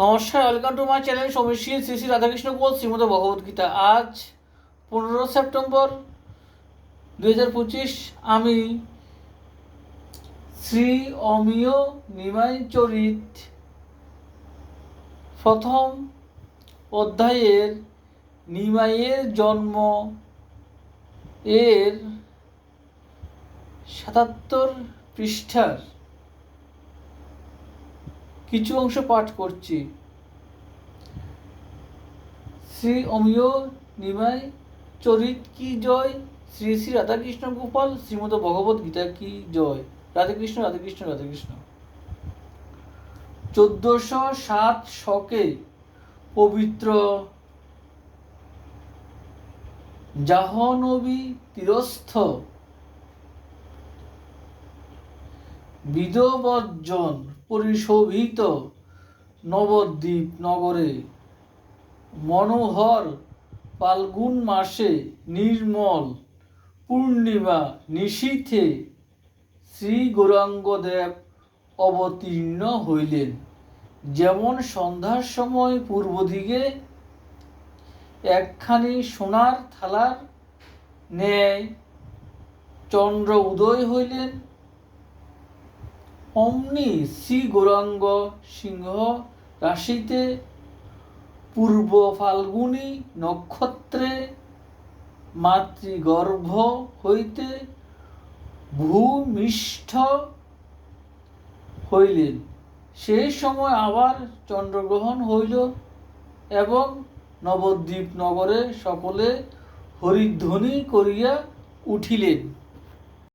নমস্কার, welcome to my channel সমীশী শ্রী শ্রী রাধাকৃষ্ণ বল শ্রীমদ ভগবদ্গীতা। আজ 15 সেপ্টেম্বর 2025। আমি শ্রী অমিয় নিমাই চরিত প্রথম অধ্যায়ের নিমাইয়ের জন্ম এর 77 পৃষ্ঠার কিছু অংশ পাঠ করছি। শ্রী অমিয় নিমাই চরিত কি জয়, শ্রী শ্রী রাধাকৃষ্ণ গোপাল শ্রীমদ ভগবত গীতা কি জয়। রাধে কৃষ্ণ, রাধে কৃষ্ণ, রাধে কৃষ্ণ। 1407 শকে পবিত্র জাহ্নবী তীরস্থ বিদবজ্জন পরিশোভিত নবদ্বীপ নগরে মনোহর ফাল্গুন মাসে নির্মল পূর্ণিমা নিশীথে শ্রী গৌরাঙ্গদেব অবতীর্ণ হইলেন। যেমন সন্ধ্যার সময় পূর্ব দিকে একখানি সোনার থালার ন্যায় চন্দ্র উদয় হইলেন, অমনি শ্রী গৌরাঙ্গ সিংহ রাশিতে পূর্ব ফাল্গুনী নক্ষত্রে মাতৃগর্ভ হইতে ভূমিষ্ঠ হইলেন। সেই সময় আবার চন্দ্রগ্রহণ হইল এবং নবদ্বীপ নগরে সকলে হরিধ্বনি করিয়া উঠিলেন।